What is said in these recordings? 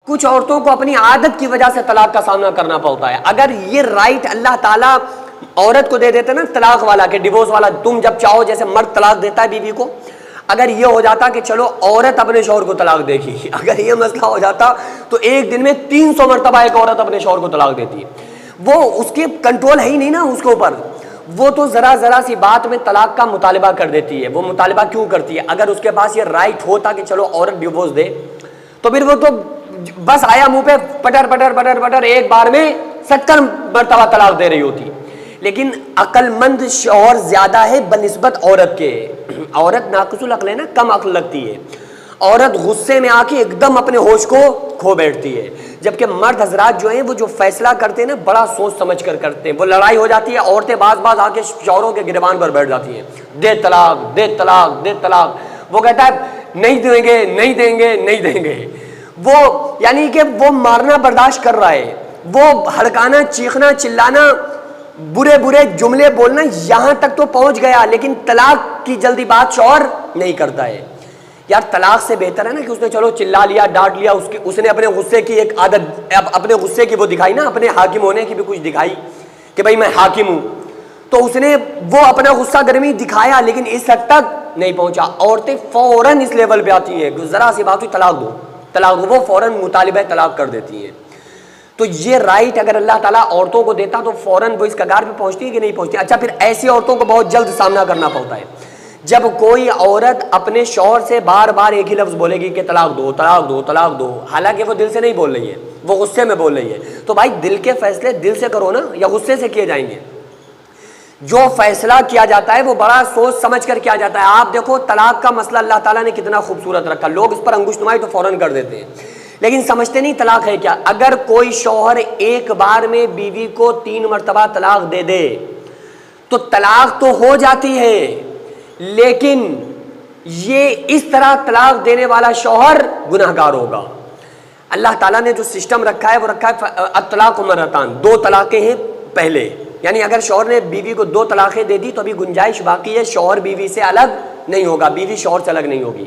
کچھ عورتوں کو اپنی عادت کی وجہ سے طلاق کا سامنا کرنا پڑتا ہے. اگر یہ رائٹ اللہ تعالیٰ عورت کو دے دیتے نا طلاق والا کہ ڈیورس والا, تم جب چاہو, جیسے مرد طلاق دیتا ہے بیوی کو, اگر یہ ہو جاتا کہ چلو عورت اپنے شوہر کو طلاق دے گی, اگر یہ مسئلہ ہو جاتا تو ایک دن میں 300 مرتبہ ایک عورت اپنے شوہر کو طلاق دیتی ہے. وہ اس کے کنٹرول ہے ہی نہیں نا اس کے اوپر, وہ تو ذرا سی بات میں طلاق کا مطالبہ کر دیتی ہے. وہ مطالبہ کیوں کرتی ہے؟ اگر اس کے پاس یہ رائٹ ہوتا کہ چلو عورت ڈیورس دے, تو پھر وہ تو بس آیا منہ پہ پٹر پٹر پٹر پٹر ایک بار میں 70 مرتبہ طلاق دے رہی ہوتی. لیکن عقل مند شوہر زیادہ ہے بنسبت عورت کے. عورت ناقص العقل ہے نا, کم عقل لگتی ہے. عورت غصے میں آ کے ایک دم اپنے ہوش کو کھو بیٹھتی ہے, جبکہ مرد حضرات جو ہیں وہ جو فیصلہ کرتے ہیں نا بڑا سوچ سمجھ کر کرتے ہیں. وہ لڑائی ہو جاتی ہے, عورتیں بعض آ کے شوہروں کے گریبان پر بیٹھ جاتی ہیں, دے طلاق دے طلاق دے طلاق. وہ کہتا ہے نہیں دیں گے نہیں دیں گے نہیں دیں گے. وہ یعنی کہ وہ مارنا برداشت کر رہا ہے, وہ ہڑکانا چیخنا چلانا برے جملے بولنا یہاں تک تو پہنچ گیا, لیکن طلاق کی جلدی بات شوہر نہیں کرتا ہے. یار طلاق سے بہتر ہے نا کہ اس نے چلو چلا لیا ڈانٹ لیا, اس نے اپنے غصے کی ایک عادت, اپنے غصے کی وہ دکھائی نا, اپنے حاکم ہونے کی بھی کچھ دکھائی کہ بھائی میں حاکم ہوں, تو اس نے وہ اپنا غصہ گرمی دکھایا, لیکن اس حد تک نہیں پہنچا. عورتیں فوراً اس لیول پہ آتی ہیں, ذرا سی بات ہوئی طلاق دو طلاق دو, وہ فوراً مطالبہ طلاق کر دیتی ہیں. تو یہ رائٹ اگر اللہ تعالیٰ عورتوں کو دیتا تو فوراً وہ اس کگار پہ پہنچتی ہے کہ نہیں پہنچتی. اچھا پھر ایسی عورتوں کو بہت جلد سامنا کرنا پڑتا ہے جب کوئی عورت اپنے شوہر سے بار بار ایک ہی لفظ بولے گی کہ طلاق دو طلاق دو طلاق دو, حالانکہ وہ دل سے نہیں بول رہی ہے, وہ غصے میں بول رہی ہے. تو بھائی دل کے فیصلے دل سے کرو نا, یا غصے سے کیے جائیں گے؟ جو فیصلہ کیا جاتا ہے وہ بڑا سوچ سمجھ کر کیا جاتا ہے. آپ دیکھو طلاق کا مسئلہ اللہ تعالیٰ نے کتنا خوبصورت رکھا, لوگ اس پر انگشت نمائی تو فوراً کر دیتے ہیں, لیکن سمجھتے نہیں طلاق ہے کیا. اگر کوئی شوہر ایک بار میں بیوی کو 3 مرتبہ طلاق دے دے تو طلاق تو ہو جاتی ہے, لیکن یہ اس طرح طلاق دینے والا شوہر گناہ گار ہوگا. اللہ تعالیٰ نے جو سسٹم رکھا ہے وہ رکھا ہے الطلاق مرتان, 2 طلاقیں ہیں پہلے. یعنی اگر شوہر نے بیوی کو 2 طلاقیں دے دی تو ابھی گنجائش باقی ہے, شوہر بیوی سے الگ نہیں ہوگا, بیوی شوہر سے الگ نہیں ہوگی.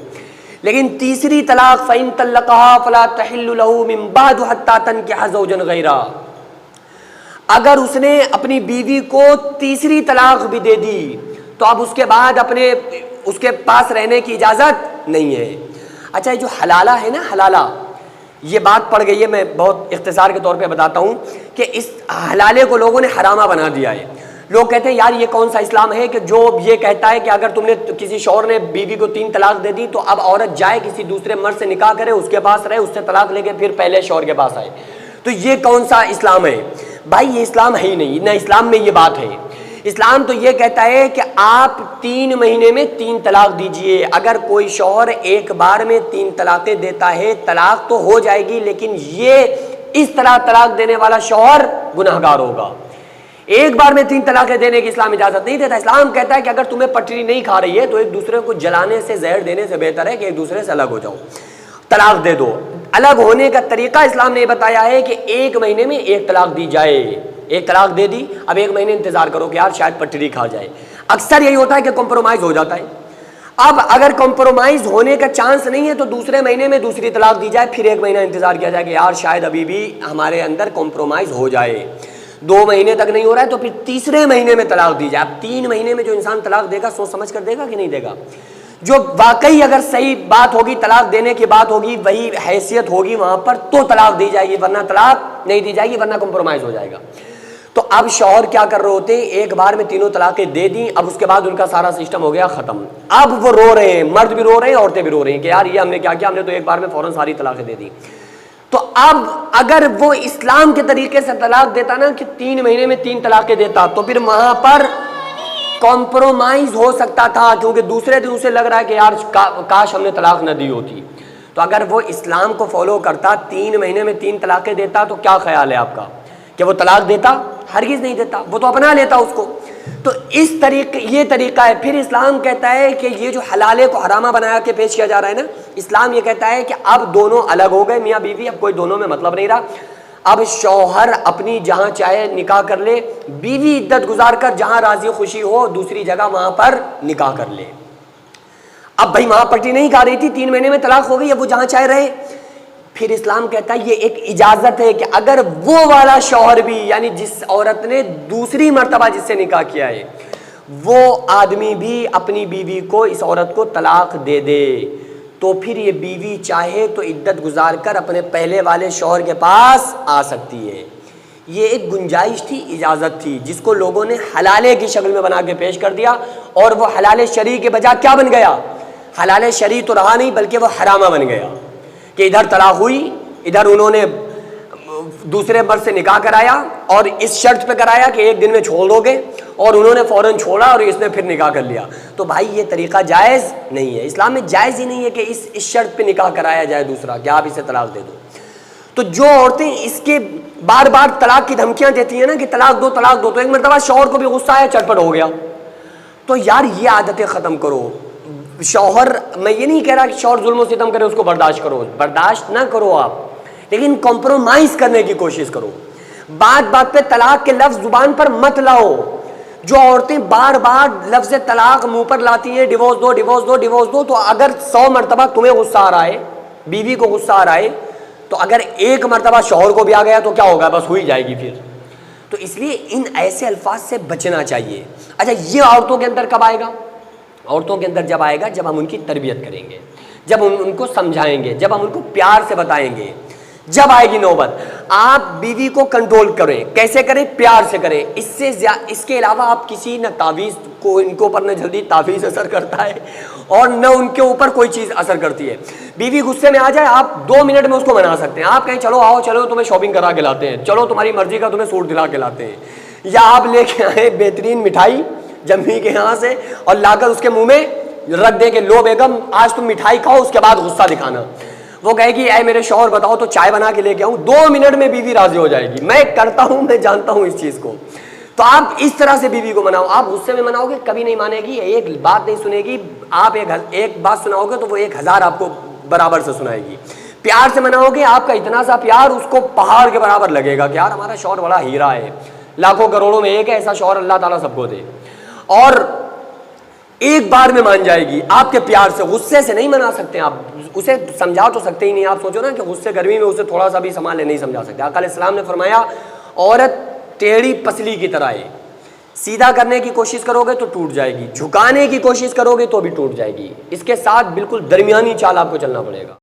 لیکن تیسری طلاق فَإِن طَلَّقَهَا فَلَا تَحِلُّ لَهُ مِن بَعْدُ حَتَّى تَنكِحَ زَوْجًا غَيْرَهُ. اگر اس نے اپنی بیوی کو تیسری طلاق بھی دے دی تو اب اس کے بعد اس کے پاس رہنے کی اجازت نہیں ہے. اچھا یہ جو حلالہ ہے نا, حلالہ, یہ بات پڑ گئی ہے, میں بہت اختصار کے طور پہ بتاتا ہوں کہ اس حلالے کو لوگوں نے حرامہ بنا دیا ہے. لوگ کہتے ہیں یار یہ کون سا اسلام ہے کہ جو یہ کہتا ہے کہ اگر تم نے کسی شوہر نے بیوی کو 3 طلاق دے دی تو اب عورت جائے کسی دوسرے مرد سے نکاح کرے, اس کے پاس رہے, اس سے طلاق لے کے پھر پہلے شوہر کے پاس آئے. تو یہ کون سا اسلام ہے؟ بھائی یہ اسلام ہے ہی نہیں, نہ اسلام میں یہ بات ہے. اسلام تو یہ کہتا ہے کہ آپ 3 مہینے میں 3 طلاق دیجئے. اگر کوئی شوہر ایک بار میں 3 طلاقیں دیتا ہے طلاق تو ہو جائے گی, لیکن یہ اس طرح طلاق دینے والا شوہر گناہ گار ہوگا. ایک بار میں 3 طلاقیں دینے کی اسلام اجازت نہیں دیتا. اسلام کہتا ہے کہ اگر تمہیں پٹری نہیں کھا رہی ہے تو ایک دوسرے کو جلانے سے, زہر دینے سے بہتر ہے کہ ایک دوسرے سے الگ ہو جاؤ, طلاق دے دو. الگ ہونے کا طریقہ اسلام نے بتایا ہے کہ 1 مہینے میں 1 طلاق دی جائے. 1 طلاق دے دی, اب 1 مہینے انتظار کرو کہ یار شاید پٹری کھا جائے. اکثر یہی ہوتا ہے کہ کمپرومائز ہو جاتا ہے. اب اگر کمپرومائز ہونے کا چانس نہیں ہے تو دوسرے مہینے میں دوسری طلاق دی جائے, پھر 1 مہینہ انتظار کیا جائے کہ یار شاید ابھی بھی ہمارے اندر کمپرومائز ہو جائے. 2 مہینے تک نہیں ہو رہا ہے تو پھر تیسرے مہینے میں طلاق دی جائے. اب 3 مہینے میں جو انسان طلاق دے گا سوچ سمجھ کر دے گا کہ نہیں دے گا؟ جو واقعی اگر صحیح بات ہوگی, طلاق دینے کی بات ہوگی, وہی حیثیت ہوگی وہاں پر تو طلاق دی جائے گی, ورنہ طلاق نہیں دی جائے گی, ورنہ کمپرومائز ہو جائے گا. تو اب شوہر کیا کر رہے ہوتے ہیں, ایک بار میں 3 طلاقیں دے دیں, اب اس کے بعد ان کا سارا سسٹم ہو گیا ختم. اب وہ رو رہے ہیں, مرد بھی رو رہے ہیں, عورتیں بھی رو رہی ہیں کہ یار یہ ہم نے کیا کیا, ہم نے تو ایک بار میں فوراً ساری طلاقیں دے دی. تو اب اگر وہ اسلام کے طریقے سے طلاق دیتا نا کہ 3 مہینے میں 3 طلاقیں دیتا, تو پھر وہاں پر کمپرومائز ہو سکتا تھا, کیونکہ دوسرے دن اسے لگ رہا ہے کہ یار کاش ہم نے طلاق نہ دی ہوتی. تو اگر وہ اسلام کو فالو کرتا, 3 مہینے میں 3 طلاقیں دیتا, تو کیا خیال ہے آپ کا کہ وہ طلاق دیتا؟ ہرگز نہیں دیتا, وہ تو اپنا لیتا اس کو. تو اس طریقے یہ طریقہ ہے. پھر اسلام کہتا ہے کہ یہ جو حلالے کو حرامہ بنا کے پیش کیا جا رہا ہے نا, اسلام یہ کہتا ہے کہ اب دونوں الگ ہو گئے, میاں بیوی, اب کوئی دونوں میں مطلب نہیں رہا. اب شوہر اپنی جہاں چاہے نکاح کر لے, بیوی عدت گزار کر جہاں راضی خوشی ہو دوسری جگہ وہاں پر نکاح کر لے. اب بھائی وہاں پٹی نہیں کھا رہی تھی, 3 مہینے میں طلاق ہو گئی, اب وہ جہاں چاہے رہے. پھر اسلام کہتا ہے یہ ایک اجازت ہے کہ اگر وہ والا شوہر بھی، یعنی جس عورت نے دوسری مرتبہ جس سے نکاح کیا ہے، وہ آدمی بھی اپنی بیوی کو، اس عورت کو طلاق دے دے، تو پھر یہ بیوی چاہے تو عدت گزار کر اپنے پہلے والے شوہر کے پاس آ سکتی ہے۔ یہ ایک گنجائش تھی، اجازت تھی، جس کو لوگوں نے حلالے کی شکل میں بنا کے پیش کر دیا، اور وہ حلال شرعی کے بجائے کیا بن گیا؟ حلال شرعی تو رہا نہیں، بلکہ وہ حرامہ بن گیا، کہ ادھر طلاق ہوئی، ادھر انہوں نے دوسرے مرد سے نکاح کرایا اور اس شرط پہ کرایا کہ ایک دن میں چھوڑ دو گے، اور انہوں نے فوراً چھوڑا اور اس نے پھر نکاح کر لیا۔ تو بھائی یہ طریقہ جائز نہیں ہے، اسلام میں جائز ہی نہیں ہے کہ اس شرط پہ نکاح کرایا جائے دوسرا، کہ آپ اسے طلاق دے دو۔ تو جو عورتیں اس کے بار بار طلاق کی دھمکیاں دیتی ہیں نا کہ طلاق دو طلاق دو، تو ایک مرتبہ شوہر کو بھی غصہ آیا، چٹپٹ ہو گیا۔ تو یار یہ عادتیں ختم کرو۔ شوہر، میں یہ نہیں کہہ رہا کہ شوہر ظلم و ستم کرے اس کو برداشت کرو، برداشت نہ کرو آپ، لیکن کمپرومائز کرنے کی کوشش کرو۔ بات بات پہ طلاق کے لفظ زبان پر مت لاؤ۔ جو عورتیں بار بار لفظ طلاق منہ پر لاتی ہیں، ڈیورس دو ڈیورس دو ڈیورس دو، تو اگر 100 مرتبہ تمہیں غصہ آ رہا ہے، بیوی کو غصہ آ رہا ہے، تو اگر ایک مرتبہ شوہر کو بھی آ گیا تو کیا ہوگا؟ بس ہوئی جائے گی پھر۔ تو اس لیے ان ایسے الفاظ سے بچنا چاہیے۔ اچھا، یہ عورتوں کے اندر کب آئے گا؟ عورتوں کے اندر جب آئے گا جب ہم ان کی تربیت کریں گے، جب ان کو سمجھائیں گے، جب ہم ان کو پیار سے بتائیں گے، جب آئے گی نوبت۔ آپ بیوی کو کنٹرول کریں، کیسے کریں؟ پیار سے کریں۔ اس کے علاوہ آپ کسی نہ تعویذ کو، ان کے اوپر نہ جلدی تعویذ اثر کرتا ہے اور نہ ان کے اوپر کوئی چیز اثر کرتی ہے۔ بیوی غصے میں آ جائے، آپ 2 منٹ میں اس کو منا سکتے ہیں۔ آپ کہیں چلو آؤ، چلو تمہیں شاپنگ کرا کے لاتے ہیں، چلو تمہاری مرضی کا تمہیں سوٹ دلا کے لاتے ہیں، یا آپ لے کے آئے بہترین مٹھائی جمی کے یہاں سے اور لا کر اس کے منہ میں رکھ دیں کہ لو بیگم آج تم مٹھائی کھاؤ، اس کے بعد غصہ دکھانا۔ وہ کہے گی اے میرے شوہر بتاؤ تو چائے بنا کے لے کے آؤں، 2 منٹ میں بیوی راضی ہو جائے گی۔ میں کرتا ہوں، میں جانتا ہوں اس چیز کو۔ تو آپ اس طرح سے بیوی کو مناؤ۔ آپ غصے میں مناؤ گے کبھی نہیں مانے گی، ایک بات نہیں سنے گی۔ آپ ایک بات سناؤ گے تو وہ 1000 آپ کو برابر سے سنائے گی۔ پیار سے مناؤ گے، آپ کا اتنا سا پیار اس کو پہاڑ کے برابر لگے گا کہ یار ہمارا شوہر بڑا ہیرا ہے، لاکھوں کروڑوں میں ایک ہے ایسا شوہر، اللہ تعالیٰ سب کو دے۔ اور ایک بار میں مان جائے گی آپ کے پیار سے، غصے سے نہیں منا سکتے آپ اسے، سمجھا تو سکتے ہی نہیں۔ آپ سوچو نا کہ غصے گرمی میں اسے تھوڑا سا بھی سنبھالے نہیں سمجھا سکتے۔ آقا علیہ السلام نے فرمایا عورت ٹیڑھی پسلی کی طرح ہے، سیدھا کرنے کی کوشش کرو گے تو ٹوٹ جائے گی، جھکانے کی کوشش کرو گے تو بھی ٹوٹ جائے گی۔ اس کے ساتھ بالکل درمیانی چال آپ کو چلنا پڑے گا۔